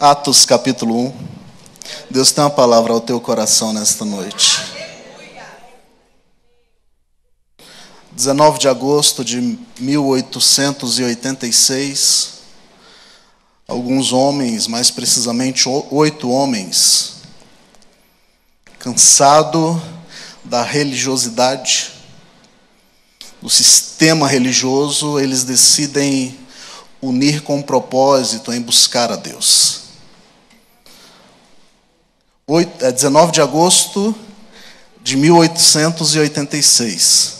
Atos capítulo 1. Deus tem uma palavra ao teu coração nesta noite. 19 de agosto de 1886, alguns homens, mais precisamente 8 homens, cansado da religiosidade, do sistema religioso, eles decidem unir com um propósito em buscar a Deus. 19 de agosto de 1886.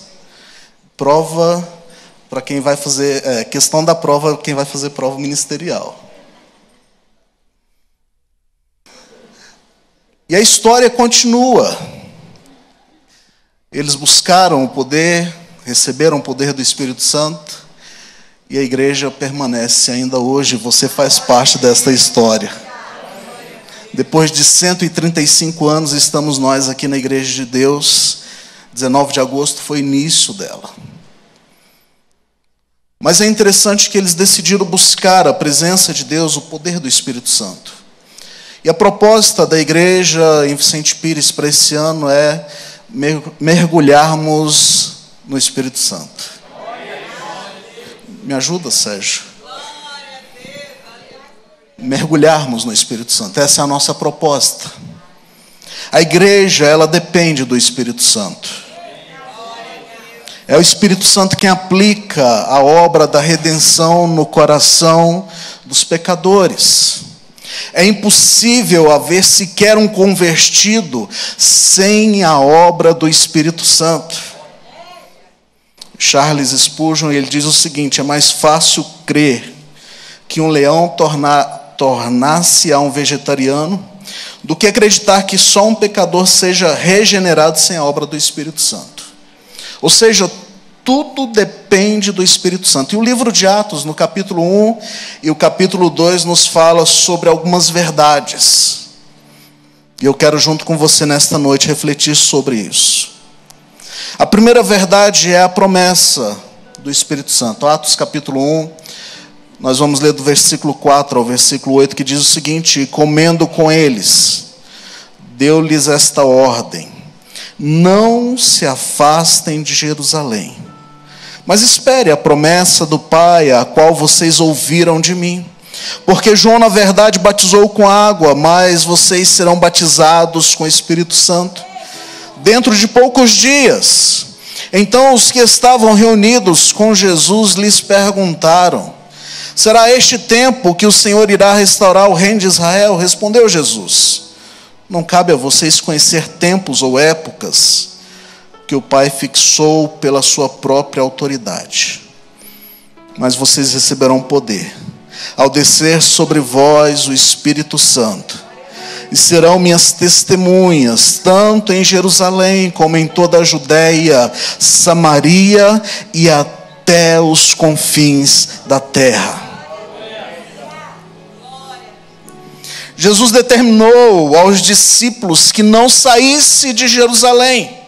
Prova para quem vai fazer... questão da prova, quem vai fazer prova ministerial. E a história continua. Eles buscaram o poder, receberam o poder do Espírito Santo, e a igreja permanece ainda hoje. Você faz parte desta história. Depois de 135 anos, estamos nós aqui na Igreja de Deus. 19 de agosto foi o início dela. Mas é interessante que eles decidiram buscar a presença de Deus, o poder do Espírito Santo. E a proposta da igreja em Vicente Pires para esse ano é mergulharmos no Espírito Santo. Me ajuda, Sérgio? Mergulharmos no Espírito Santo. Essa é a nossa proposta. A igreja, ela depende do Espírito Santo. É o Espírito Santo quem aplica a obra da redenção no coração dos pecadores. É impossível haver sequer um convertido sem a obra do Espírito Santo. Charles Spurgeon, ele diz o seguinte: é mais fácil crer que um leão tornasse a um vegetariano do que acreditar que só um pecador seja regenerado sem a obra do Espírito Santo. Ou seja, tudo depende do Espírito Santo. E o livro de Atos, no capítulo 1 e o capítulo 2, nos fala sobre algumas verdades. E eu quero, junto com você nesta noite, refletir sobre isso. A primeira verdade é a promessa do Espírito Santo. Atos capítulo 1, nós vamos ler do versículo 4 ao versículo 8, que diz o seguinte: e comendo com eles, deu-lhes esta ordem: não se afastem de Jerusalém, mas espere a promessa do Pai, a qual vocês ouviram de mim. Porque João, na verdade, batizou com água, mas vocês serão batizados com o Espírito Santo dentro de poucos dias. Então os que estavam reunidos com Jesus lhes perguntaram: será este tempo que o Senhor irá restaurar o reino de Israel? Respondeu Jesus: não cabe a vocês conhecer tempos ou épocas que o Pai fixou pela sua própria autoridade. Mas vocês receberão poder ao descer sobre vós o Espírito Santo, e serão minhas testemunhas, tanto em Jerusalém como em toda a Judeia, Samaria e até os confins da terra. Jesus determinou aos discípulos que não saísse de Jerusalém,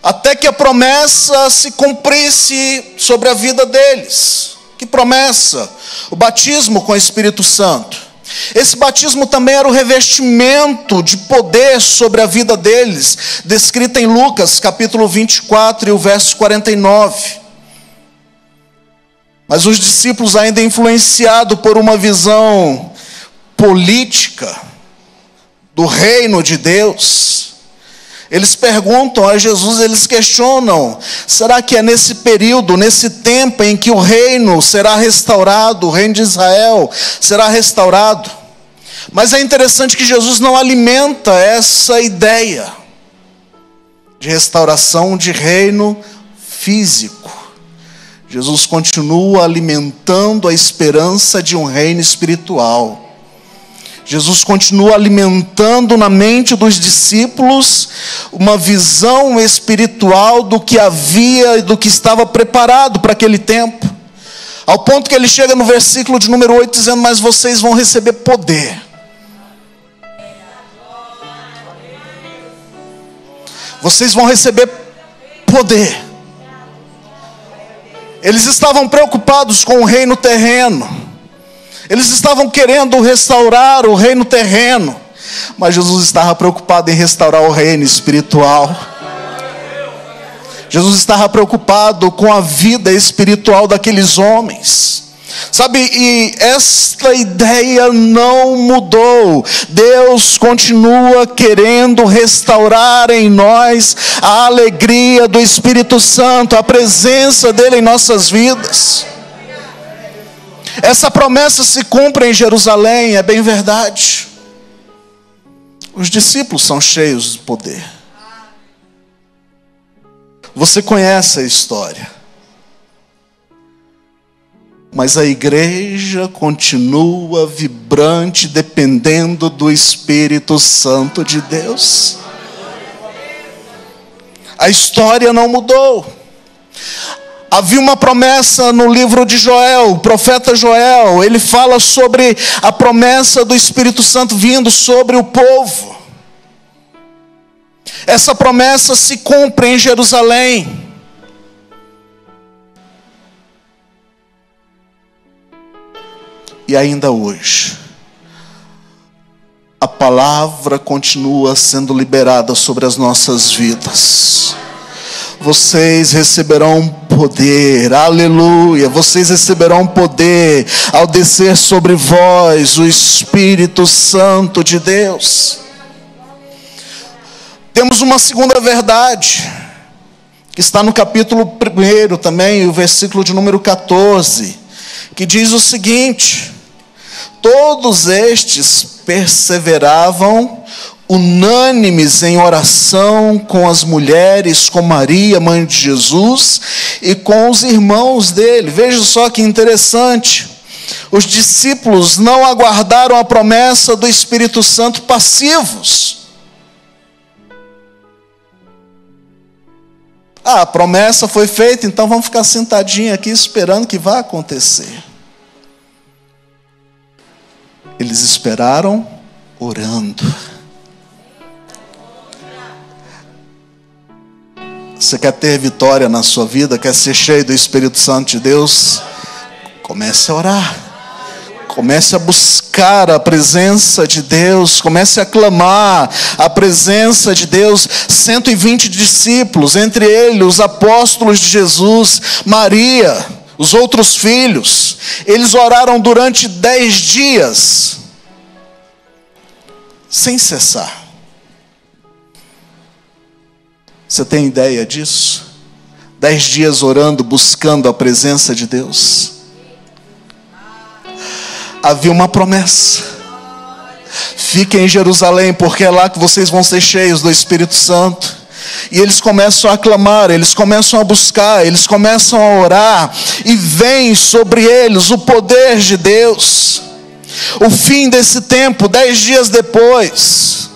até que a promessa se cumprisse sobre a vida deles. Que promessa? O batismo com o Espírito Santo. Esse batismo também era o revestimento de poder sobre a vida deles, descrita em Lucas capítulo 24 e o verso 49. Mas os discípulos, ainda influenciados por uma visão política do reino de Deus, eles perguntam a Jesus, eles questionam: será que é nesse período, nesse tempo em que o reino será restaurado, o reino de Israel será restaurado? Mas é interessante que Jesus não alimenta essa ideia de restauração de reino físico. Jesus continua alimentando a esperança de um reino espiritual. Jesus continua alimentando na mente dos discípulos uma visão espiritual do que havia e do que estava preparado para aquele tempo. Ao ponto que ele chega no versículo de número 8 dizendo: mas vocês vão receber poder. Vocês vão receber poder. Eles estavam preocupados com o reino terreno. Eles estavam querendo restaurar o reino terreno, mas Jesus estava preocupado em restaurar o reino espiritual. Jesus estava preocupado com a vida espiritual daqueles homens. Sabe, e esta ideia não mudou. Deus continua querendo restaurar em nós a alegria do Espírito Santo, a presença dele em nossas vidas. Essa promessa se cumpre em Jerusalém, é bem verdade. Os discípulos são cheios de poder. Você conhece a história. Mas a igreja continua vibrante, dependendo do Espírito Santo de Deus. A história não mudou. Havia uma promessa no livro de Joel, o profeta Joel, ele fala sobre a promessa do Espírito Santo vindo sobre o povo. Essa promessa se cumpre em Jerusalém. E ainda hoje, a palavra continua sendo liberada sobre as nossas vidas. Vocês receberão poder, aleluia, vocês receberão poder ao descer sobre vós o Espírito Santo de Deus. Temos uma segunda verdade, que está no capítulo 1 também, o versículo de número 14, que diz o seguinte: todos estes perseveravam unânimes em oração com as mulheres, com Maria, mãe de Jesus, e com os irmãos dele. Veja só que interessante. Os discípulos não aguardaram a promessa do Espírito Santo passivos. A promessa foi feita, então vamos ficar sentadinhos aqui esperando que vá acontecer. Eles esperaram orando. Você quer ter vitória na sua vida? Quer ser cheio do Espírito Santo de Deus? Comece a orar. Comece a buscar a presença de Deus. Comece a clamar a presença de Deus. 120 discípulos, entre eles os apóstolos de Jesus, Maria, os outros filhos. Eles oraram durante 10 dias, sem cessar. Você tem ideia disso? 10 dias orando, buscando a presença de Deus. Havia uma promessa: fiquem em Jerusalém, porque é lá que vocês vão ser cheios do Espírito Santo. E eles começam a clamar, eles começam a buscar, eles começam a orar, e vem sobre eles o poder de Deus. O fim desse tempo, 10 dias depois,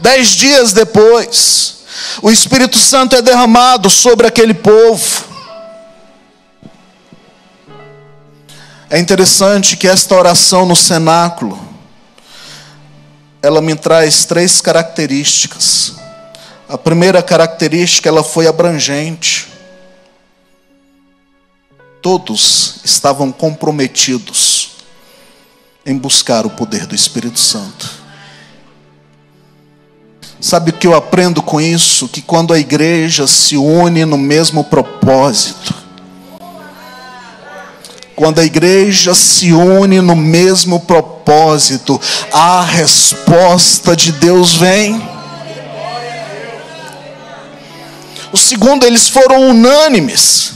10 dias depois, o Espírito Santo é derramado sobre aquele povo. É interessante que esta oração no cenáculo, ela me traz 3 características. A primeira característica, ela foi abrangente. Todos estavam comprometidos em buscar o poder do Espírito Santo. Sabe o que eu aprendo com isso? Que quando a igreja se une no mesmo propósito, quando a igreja se une no mesmo propósito, a resposta de Deus vem. O segundo, eles foram unânimes.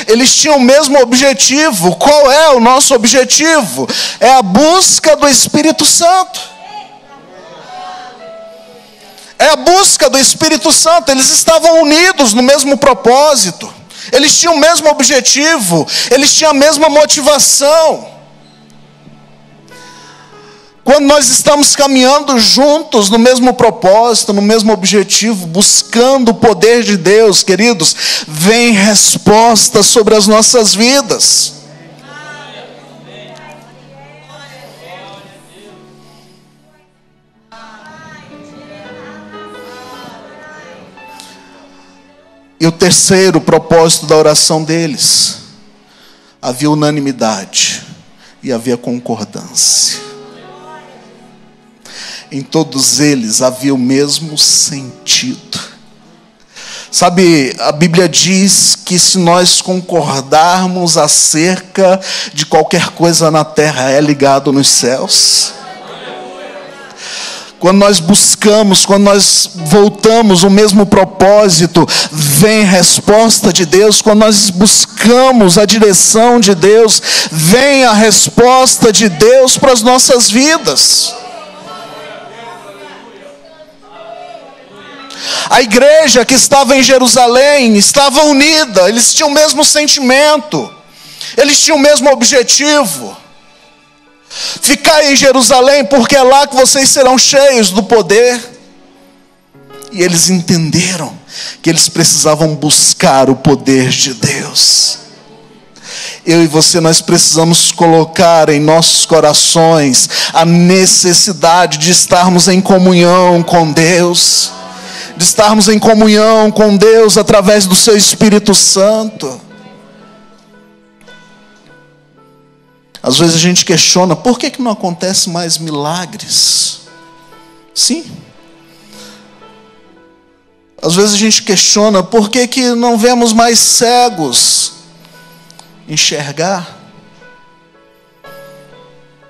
Eles tinham o mesmo objetivo. Qual é o nosso objetivo? É a busca do Espírito Santo. É a busca do Espírito Santo. Eles estavam unidos no mesmo propósito. Eles tinham o mesmo objetivo. Eles tinham a mesma motivação. Quando nós estamos caminhando juntos no mesmo propósito, no mesmo objetivo, buscando o poder de Deus, queridos, vem resposta sobre as nossas vidas. E o terceiro propósito da oração deles havia unanimidade e havia concordância. Em todos eles havia o mesmo sentido. Sabe, a Bíblia diz que se nós concordarmos acerca de qualquer coisa na terra, é ligado nos céus. Quando nós buscamos, quando nós voltamos o mesmo propósito, vem resposta de Deus. Quando nós buscamos a direção de Deus, vem a resposta de Deus para as nossas vidas. A igreja que estava em Jerusalém estava unida, eles tinham o mesmo sentimento, eles tinham o mesmo objetivo. Ficai em Jerusalém, porque é lá que vocês serão cheios do poder. E eles entenderam que eles precisavam buscar o poder de Deus. Eu e você, nós precisamos colocar em nossos corações a necessidade de estarmos em comunhão com Deus, de estarmos em comunhão com Deus através do seu Espírito Santo. Às vezes a gente questiona, por que não acontece mais milagres? Sim. Às vezes a gente questiona, por que não vemos mais cegos enxergar?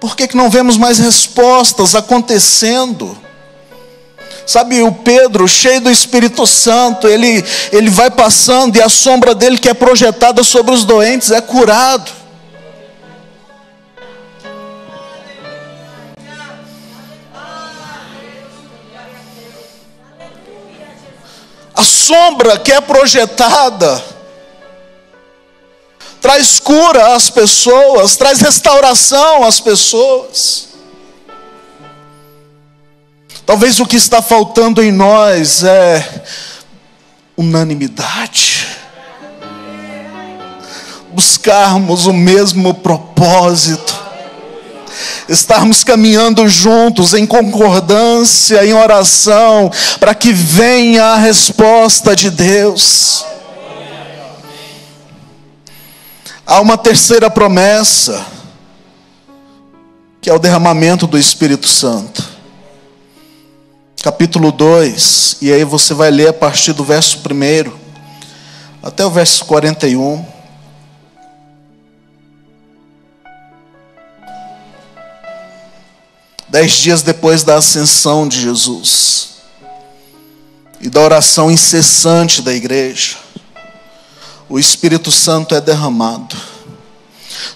Por que não vemos mais respostas acontecendo? Sabe, o Pedro, cheio do Espírito Santo, ele vai passando e a sombra dele que é projetada sobre os doentes é curado. A sombra que é projetada traz cura às pessoas, traz restauração às pessoas. Talvez o que está faltando em nós é unanimidade. Buscarmos o mesmo propósito. Estarmos caminhando juntos em concordância, em oração, para que venha a resposta de Deus. Há uma terceira promessa, que é o derramamento do Espírito Santo. Capítulo 2, e aí você vai ler a partir do verso 1 até o verso 41. Dez dias depois da ascensão de Jesus e da oração incessante da igreja, o Espírito Santo é derramado.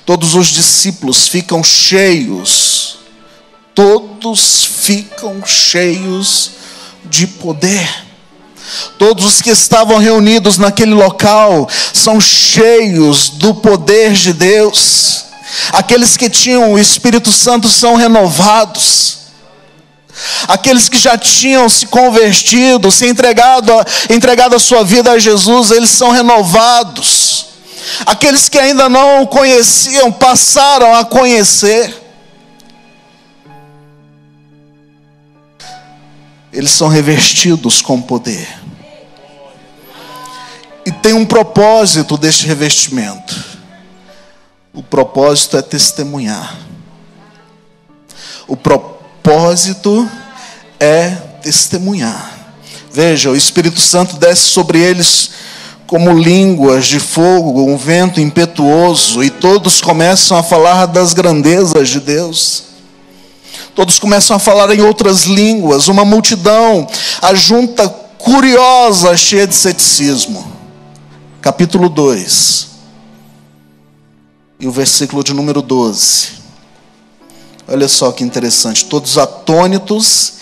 Todos os discípulos ficam cheios, todos ficam cheios de poder. Todos os que estavam reunidos naquele local são cheios do poder de Deus. Aqueles que tinham o Espírito Santo são renovados. Aqueles que já tinham se convertido, se entregado a sua vida a Jesus, eles são renovados. Aqueles que ainda não o conheciam, passaram a conhecer. Eles são revestidos com poder. E tem um propósito deste revestimento. O propósito é testemunhar. O propósito é testemunhar. Veja, o Espírito Santo desce sobre eles como línguas de fogo, um vento impetuoso, e todos começam a falar das grandezas de Deus. Todos começam a falar em outras línguas. Uma multidão ajunta curiosa, cheia de ceticismo. Capítulo 2. E o versículo de número 12. Olha só que interessante. Todos atônitos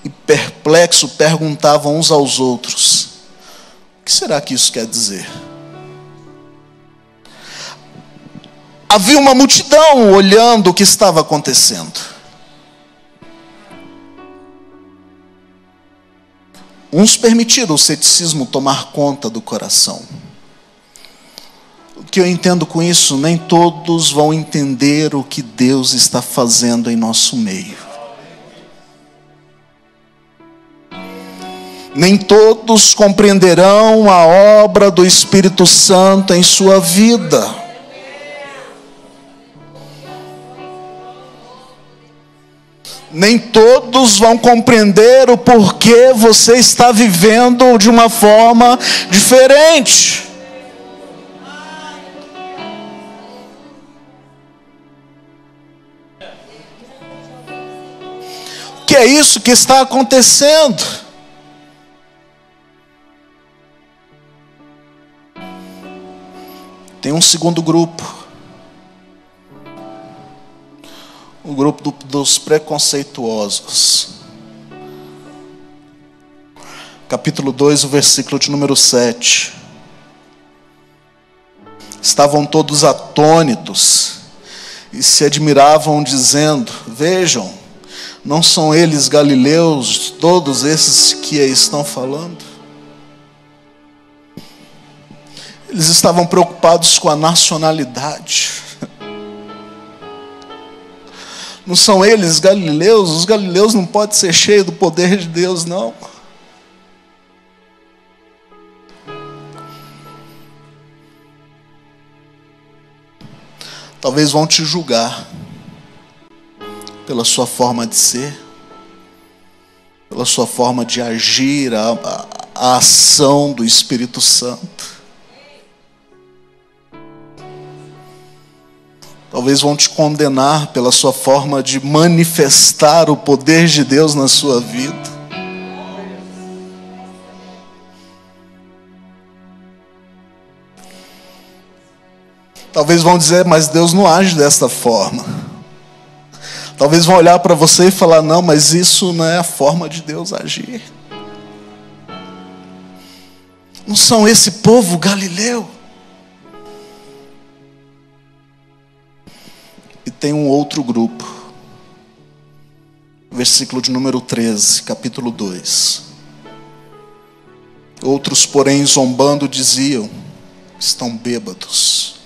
e perplexos perguntavam uns aos outros: o que será que isso quer dizer? Havia uma multidão olhando o que estava acontecendo. Uns permitiram o ceticismo tomar conta do coração. O que eu entendo com isso? Nem todos vão entender o que Deus está fazendo em nosso meio. Nem todos compreenderão a obra do Espírito Santo em sua vida. Nem todos vão compreender o porquê você está vivendo de uma forma diferente. O que é isso que está acontecendo? Tem um segundo grupo. O grupo dos preconceituosos. Capítulo 2, o versículo de número 7. Estavam todos atônitos e se admiravam, dizendo: vejam, não são eles galileus, todos esses que aí estão falando? Eles estavam preocupados com a nacionalidade. Não são eles galileus? Os galileus não podem ser cheios do poder de Deus, não. Talvez vão te julgar pela sua forma de ser, pela sua forma de agir, a ação do Espírito Santo. Talvez vão te condenar pela sua forma de manifestar o poder de Deus na sua vida. Talvez vão dizer: mas Deus não age desta forma. Talvez vão olhar para você e falar: não, mas isso não é a forma de Deus agir. Não são esse povo galileu. E tem um outro grupo. Versículo de número 13, capítulo 2. Outros, porém, zombando, diziam: estão bêbados.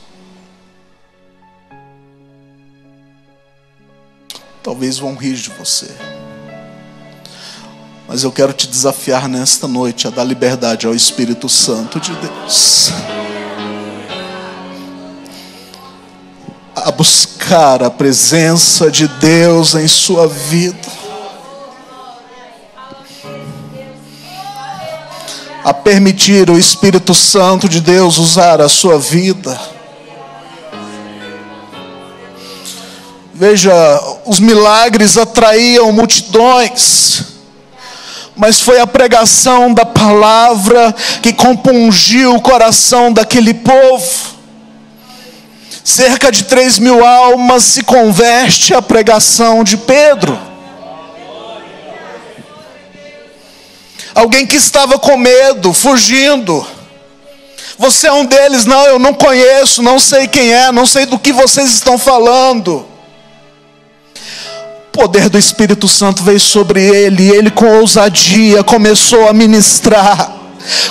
Talvez vão rir de você. Mas eu quero te desafiar nesta noite a dar liberdade ao Espírito Santo de Deus. A buscar a presença de Deus em sua vida. A permitir o Espírito Santo de Deus usar a sua vida. Veja, os milagres atraíam multidões, mas foi a pregação da palavra que compungiu o coração daquele povo. Cerca de 3.000 almas se converte à pregação de Pedro. Alguém que estava com medo, fugindo. Você é um deles? Não, eu não conheço, não sei quem é, não sei do que vocês estão falando. O poder do Espírito Santo veio sobre ele, e ele com ousadia começou a ministrar.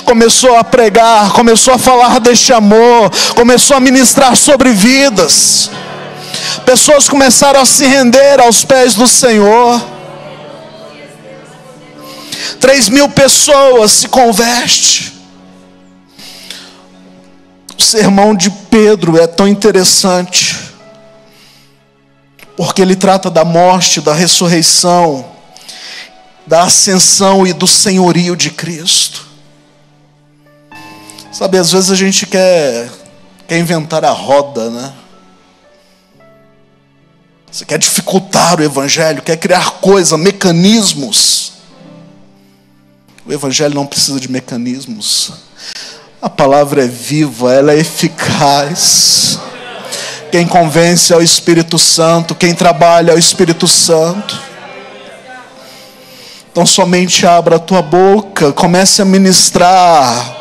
Começou a pregar, começou a falar deste amor, começou a ministrar sobre vidas. Pessoas começaram a se render aos pés do Senhor. 3.000 pessoas se convertem. O sermão de Pedro é tão interessante, porque ele trata da morte, da ressurreição, da ascensão e do senhorio de Cristo. Sabe, às vezes a gente quer inventar a roda, né? Você quer dificultar o Evangelho, quer criar coisas, mecanismos. O Evangelho não precisa de mecanismos. A palavra é viva, ela é eficaz. Quem convence é o Espírito Santo, quem trabalha é o Espírito Santo. Então somente abra a tua boca, comece a ministrar.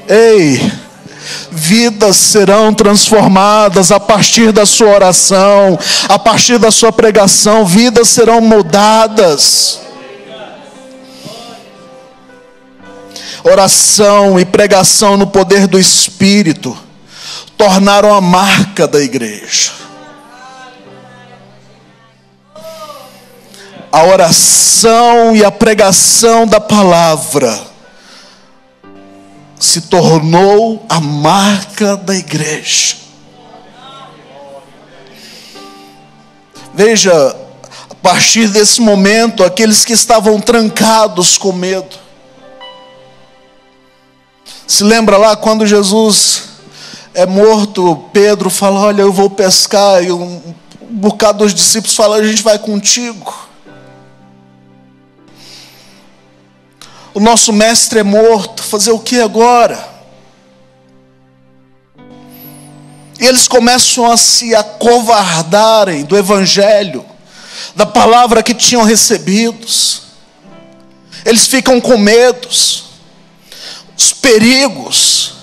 Ei, vidas serão transformadas a partir da sua oração, a partir da sua pregação, vidas serão mudadas. Oração e pregação no poder do Espírito tornaram a marca da igreja. A oração e a pregação da palavra se tornou a marca da igreja. Veja, a partir desse momento, aqueles que estavam trancados com medo. Se lembra lá quando Jesus é morto, Pedro fala: olha, eu vou pescar, e um bocado dos discípulos falam: a gente vai contigo. O nosso mestre é morto, fazer o que agora? E eles começam a se acovardarem do evangelho, da palavra que tinham recebidos. Eles ficam com medos, os perigos.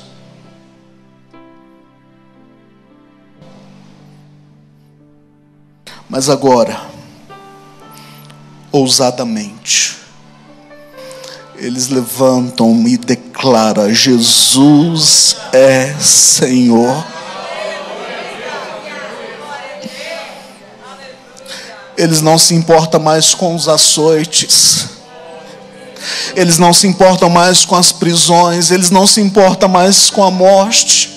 Mas agora, ousadamente, eles levantam e declaram: Jesus é Senhor. Eles não se importam mais com os açoites, eles não se importam mais com as prisões, eles não se importam mais com a morte.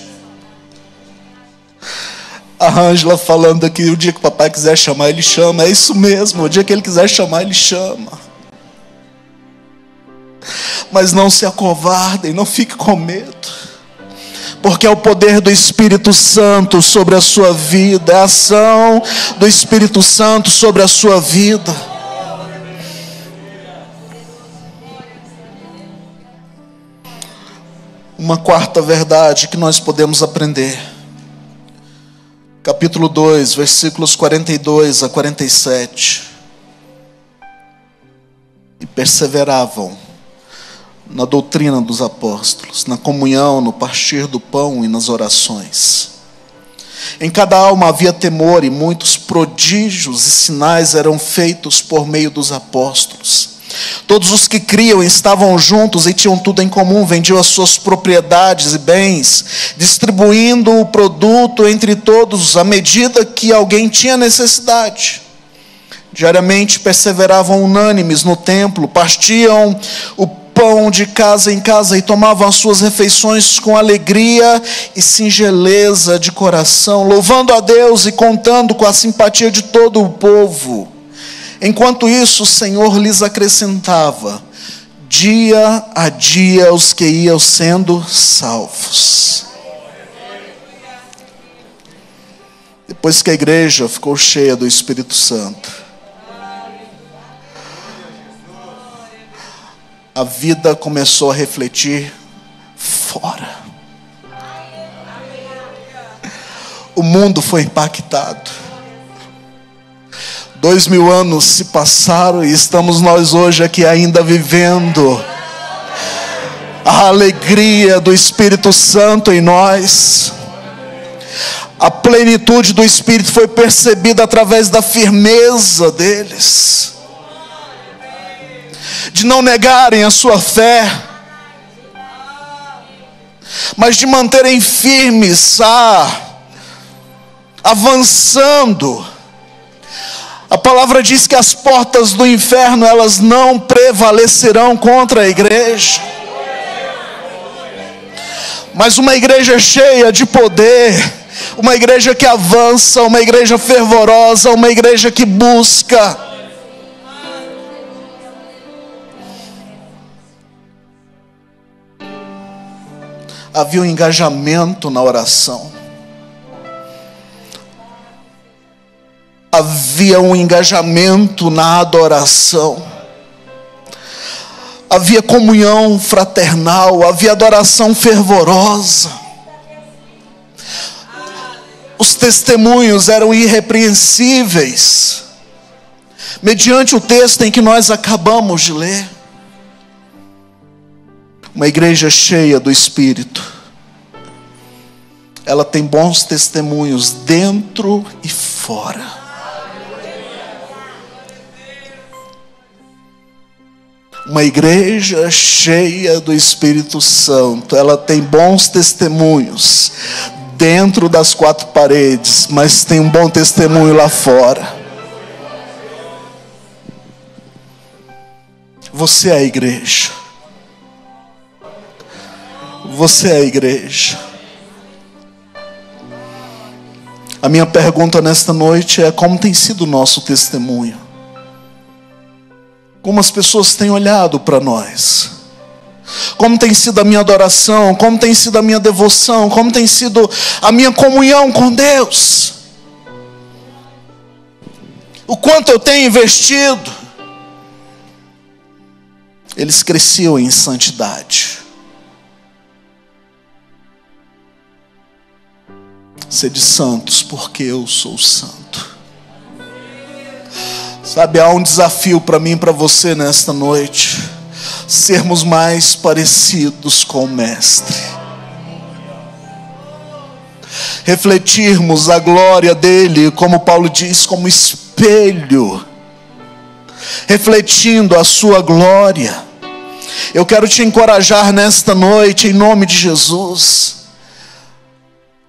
A Ângela falando aqui: o dia que o papai quiser chamar, ele chama. É isso mesmo, o dia que ele quiser chamar, ele chama. Mas não se acovardem, não fiquem com medo, porque é o poder do Espírito Santo sobre a sua vida, é a ação do Espírito Santo sobre a sua vida. Uma quarta verdade que nós podemos aprender, capítulo 2, versículos 42 a 47. E perseveravam na doutrina dos apóstolos, na comunhão, no partir do pão e nas orações. Em cada alma havia temor, e muitos prodígios e sinais eram feitos por meio dos apóstolos. Todos os que criam estavam juntos e tinham tudo em comum, vendiam as suas propriedades e bens, distribuindo o produto entre todos à medida que alguém tinha necessidade. Diariamente perseveravam unânimes no templo, partiam o pão de casa em casa e tomavam as suas refeições com alegria e singeleza de coração, louvando a Deus e contando com a simpatia de todo o povo. Enquanto isso, o Senhor lhes acrescentava dia a dia os que iam sendo salvos. Depois que a igreja ficou cheia do Espírito Santo, a vida começou a refletir fora. O mundo foi impactado. 2000 anos se passaram e estamos nós hoje aqui ainda vivendo a alegria do Espírito Santo em nós. A plenitude do Espírito foi percebida através da firmeza deles, de não negarem a sua fé, mas de manterem firmes, avançando. A palavra diz que as portas do inferno, elas não prevalecerão contra a igreja. Mas uma igreja cheia de poder, uma igreja que avança, uma igreja fervorosa, uma igreja que busca. Havia um engajamento na oração. Havia um engajamento na adoração. Havia comunhão fraternal, havia adoração fervorosa. Os testemunhos eram irrepreensíveis, mediante o texto em que nós acabamos de ler. Uma igreja cheia do Espírito, ela tem bons testemunhos dentro e fora. Uma igreja cheia do Espírito Santo, ela tem bons testemunhos dentro das quatro paredes, mas tem um bom testemunho lá fora. Você é a igreja. Você é a igreja. A minha pergunta nesta noite é: como tem sido o nosso testemunho? Como as pessoas têm olhado para nós. Como tem sido a minha adoração, como tem sido a minha devoção, como tem sido a minha comunhão com Deus. O quanto eu tenho investido. Eles cresciam em santidade. Sede santos, porque eu sou santo. Sabe, há um desafio para mim e para você nesta noite. Sermos mais parecidos com o Mestre. Refletirmos a glória dele, como Paulo diz, como espelho. Refletindo a sua glória. Eu quero te encorajar nesta noite, em nome de Jesus,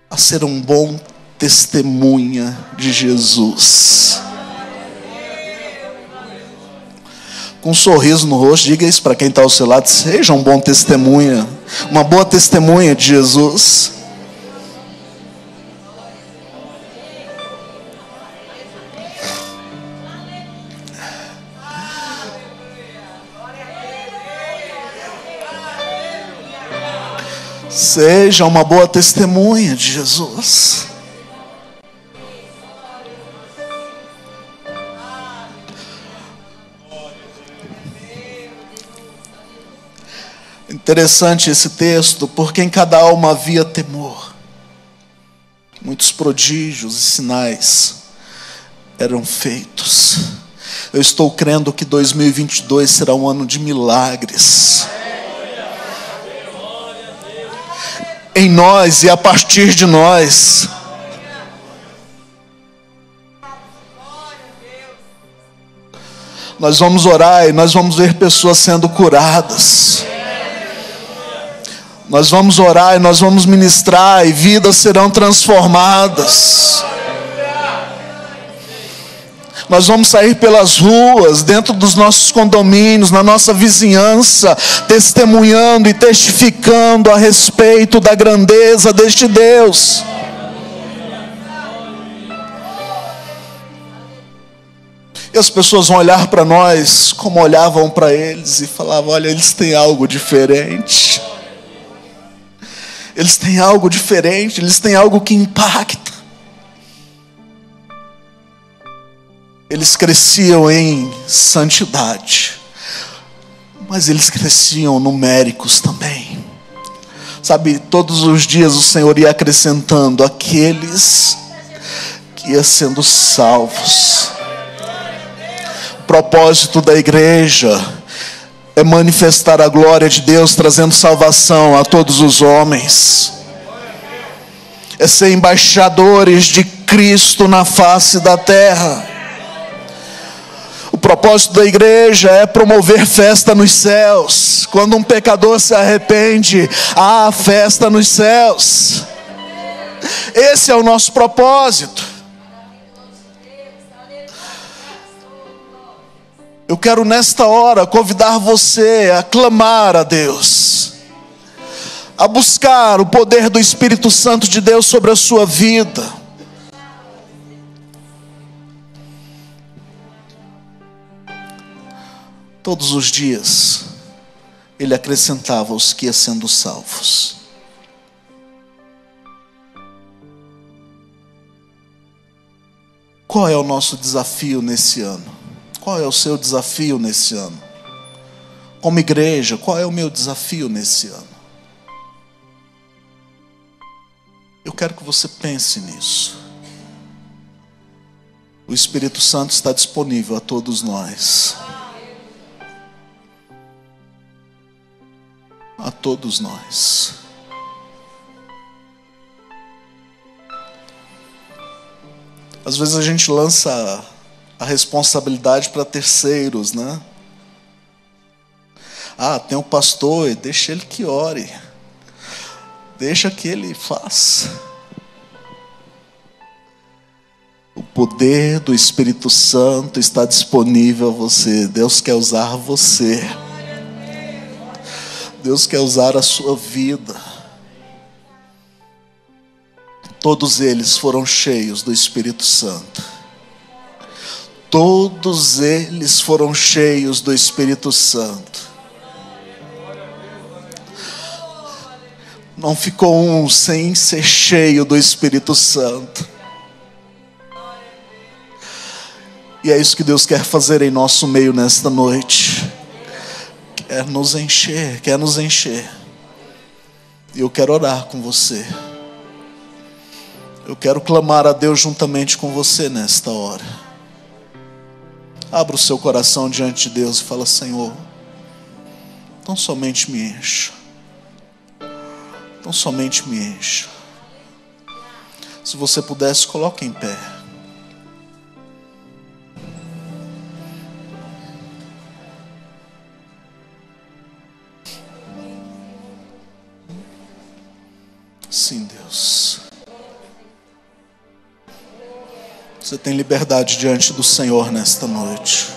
a ser um bom testemunha de Jesus. Com um sorriso no rosto, diga isso para quem está ao seu lado: seja um bom testemunha, uma boa testemunha de Jesus. Seja uma boa testemunha de Jesus. Interessante esse texto, porque em cada alma havia temor. Muitos prodígios e sinais eram feitos. Eu estou crendo que 2022 será um ano de milagres. Em nós e a partir de nós. Nós vamos orar e nós vamos ver pessoas sendo curadas. Nós vamos orar e nós vamos ministrar e vidas serão transformadas. Nós vamos sair pelas ruas, dentro dos nossos condomínios, na nossa vizinhança, testemunhando e testificando a respeito da grandeza deste Deus. E as pessoas vão olhar para nós como olhavam para eles e falavam: olha, eles têm algo diferente. Eles têm algo diferente, eles têm algo que impacta. Eles cresciam em santidade, mas eles cresciam numéricos também. Sabe, todos os dias o Senhor ia acrescentando aqueles que iam sendo salvos. O propósito da igreja é manifestar a glória de Deus, trazendo salvação a todos os homens. É ser embaixadores de Cristo na face da terra. O propósito da igreja é promover festa nos céus. Quando um pecador se arrepende, há festa nos céus. Esse é o nosso propósito. Eu quero nesta hora convidar você a clamar a Deus, a buscar o poder do Espírito Santo de Deus sobre a sua vida. Todos os dias, Ele acrescentava os que iam sendo salvos. Qual é o nosso desafio nesse ano? Qual é o seu desafio nesse ano? Como igreja, qual é o meu desafio nesse ano? Eu quero que você pense nisso. O Espírito Santo está disponível a todos nós. A todos nós. Às vezes a gente lança a responsabilidade para terceiros, né? Tem um pastor, deixa ele que ore. Deixa que ele faça. O poder do Espírito Santo está disponível a você. Deus quer usar você. Deus quer usar a sua vida. Todos eles foram cheios do Espírito Santo. todos eles foram cheios do Espírito Santo. Não ficou um sem ser cheio do Espírito Santo. E é isso que Deus quer fazer em nosso meio nesta noite. Quer nos encher, quer nos encher. E eu quero orar com você. Eu quero clamar a Deus juntamente com você nesta hora. Abra o seu coração diante de Deus e fala: Senhor, tão somente me encha. Tão somente me encha. Se você pudesse, coloque em pé. Sim, Deus. Você tem liberdade diante do Senhor nesta noite.